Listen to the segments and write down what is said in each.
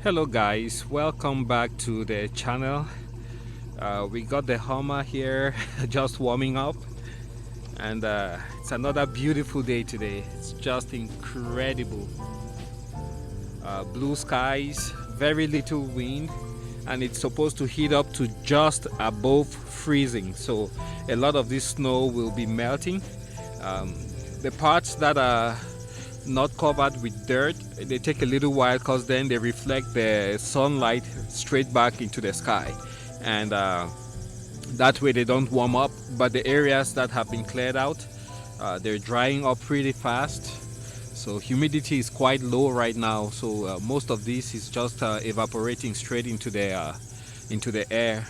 Hello guys, welcome back to the channel. We got the Hummer here just warming up, and it's another beautiful day today. It's just incredible. Blue skies, very little wind, and it's supposed to heat up to just above freezing, so a lot of this snow will be melting. The parts that are not covered with dirt, they take a little while because then they reflect the sunlight straight back into the sky, and that way they don't warm up. But the areas that have been cleared out, they're drying up pretty fast, so humidity is quite low right now, so most of this is just evaporating straight into the air.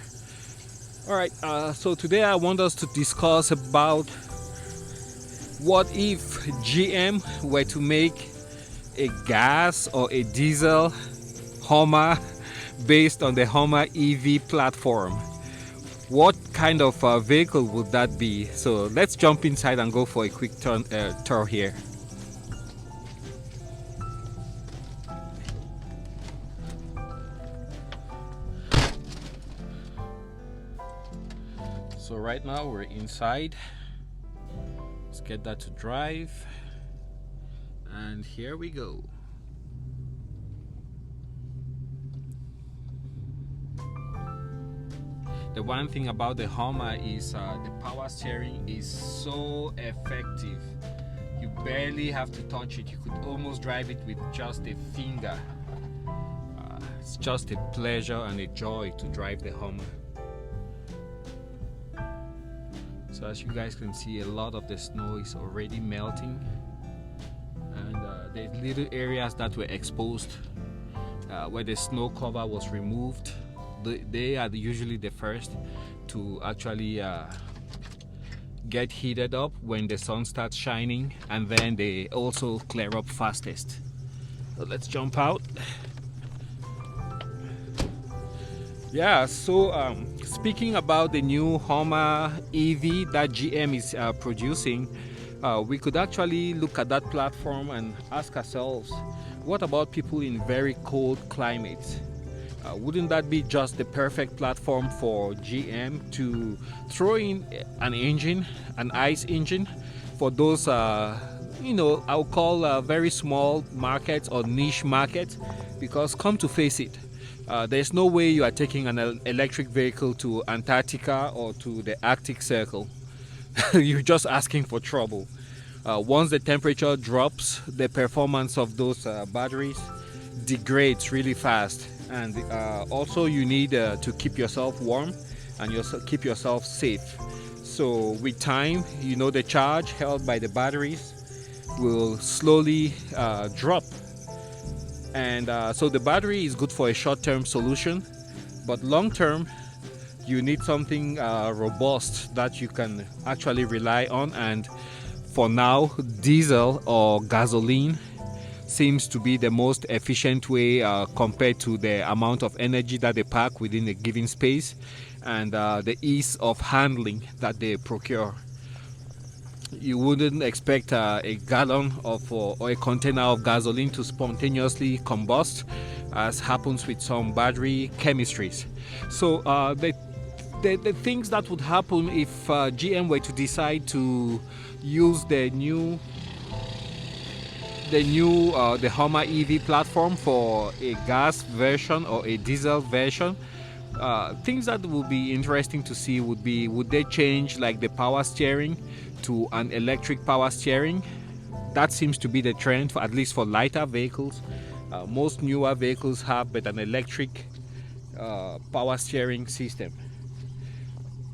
All right, so today I want us to discuss about what if GM were to make a gas or a diesel Hummer based on the Hummer EV platform? What kind of vehicle would that be? So let's jump inside and go for a quick tour here. So right now we're inside. Let's get that to drive, and here we go. The one thing about the Hummer is the power steering is so effective. You barely have to touch it. You could almost drive it with just a finger. It's just a pleasure and a joy to drive the Hummer. So as you guys can see, a lot of the snow is already melting, and there's little areas that were exposed where the snow cover was removed. They are usually the first to actually get heated up when the sun starts shining, and then they also clear up fastest. So let's jump out. Yeah, so speaking about the new Hummer EV that GM is producing, we could actually look at that platform and ask ourselves, what about people in very cold climates? Wouldn't that be just the perfect platform for GM to throw in an engine, an ICE engine, for those I'll call very small markets or niche markets? Because come to face it, there's no way you are taking an electric vehicle to Antarctica or to the Arctic Circle. You're just asking for trouble. Once the temperature drops, the performance of those batteries degrades really fast, and also you need to keep yourself warm and keep yourself safe. So with time, the charge held by the batteries will slowly drop. And so the battery is good for a short-term solution, but long-term you need something robust that you can actually rely on. And for now, diesel or gasoline seems to be the most efficient way compared to the amount of energy that they pack within a given space, and the ease of handling that they procure. You wouldn't expect a gallon of or a container of gasoline to spontaneously combust, as happens with some battery chemistries. So the things that would happen if GM were to decide to use the Hummer EV platform for a gas version or a diesel version, things that would be interesting to see would they change like the power steering to an electric power steering? That seems to be the trend, for at least for lighter vehicles. Most newer vehicles have but an electric power steering system.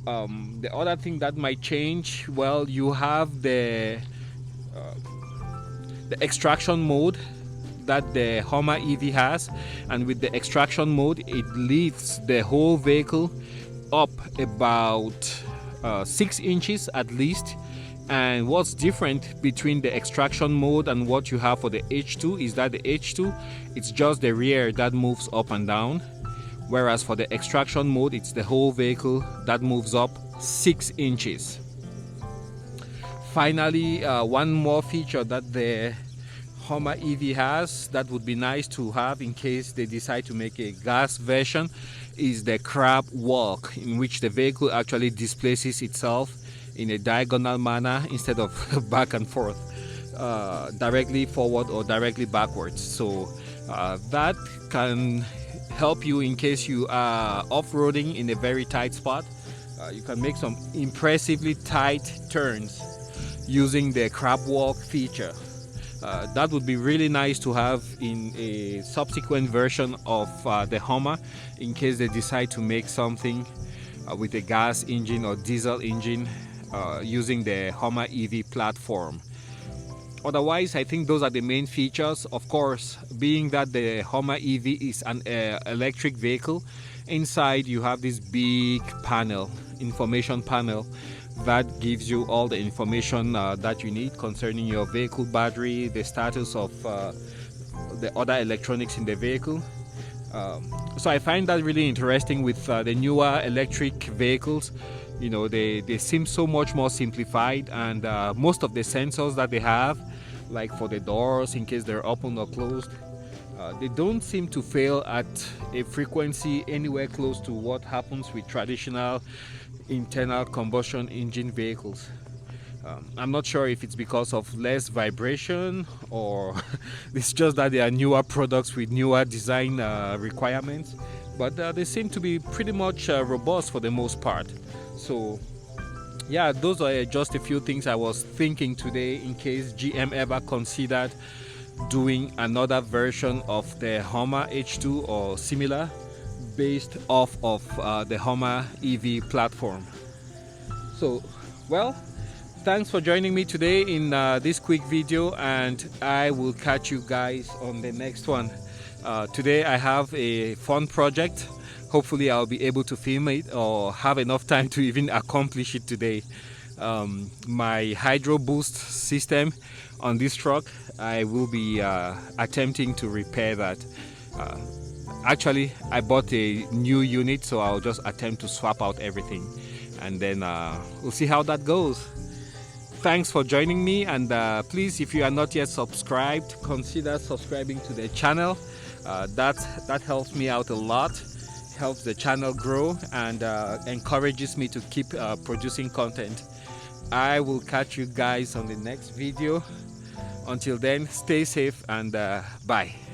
The other thing that might change, well, you have the extraction mode that the Hummer EV has, and with the extraction mode it lifts the whole vehicle up about 6 inches at least. And what's different between the extraction mode and what you have for the H2 is that the H2, it's just the rear that moves up and down, whereas for the extraction mode it's the whole vehicle that moves up 6 inches. Finally, one more feature that the Hummer EV has that would be nice to have in case they decide to make a gas version is the crab walk, in which the vehicle actually displaces itself in a diagonal manner instead of back and forth, directly forward or directly backwards. So that can help you in case you are off-roading in a very tight spot. You can make some impressively tight turns using the crab walk feature. That would be really nice to have in a subsequent version of the Hummer in case they decide to make something with a gas engine or diesel engine using the Hummer EV platform. Otherwise, I think those are the main features. Of course, being that the Hummer EV is an electric vehicle, inside you have this big panel, information panel, that gives you all the information that you need concerning your vehicle battery, the status of the other electronics in the vehicle. So I find that really interesting with the newer electric vehicles. You know, they seem so much more simplified, and most of the sensors that they have, like for the doors in case they're open or closed, they don't seem to fail at a frequency anywhere close to what happens with traditional internal combustion engine vehicles. I'm not sure if it's because of less vibration or it's just that they are newer products with newer design requirements, but they seem to be pretty much robust for the most part. So yeah, those are just a few things I was thinking today in case GM ever considered doing another version of the Hummer H2 or similar based off of the Hummer EV platform. So, well, thanks for joining me today in this quick video, and I will catch you guys on the next one. Today I have a fun project. Hopefully I'll be able to film it or have enough time to even accomplish it today. My hydro boost system on this truck, I will be attempting to repair that. Actually, I bought a new unit, so I'll just attempt to swap out everything, and then we'll see how that goes. Thanks for joining me, and please, if you are not yet subscribed, consider subscribing to the channel. That helps me out a lot, helps the channel grow, and encourages me to keep producing content. I will catch you guys on the next video. Until then, stay safe, and bye.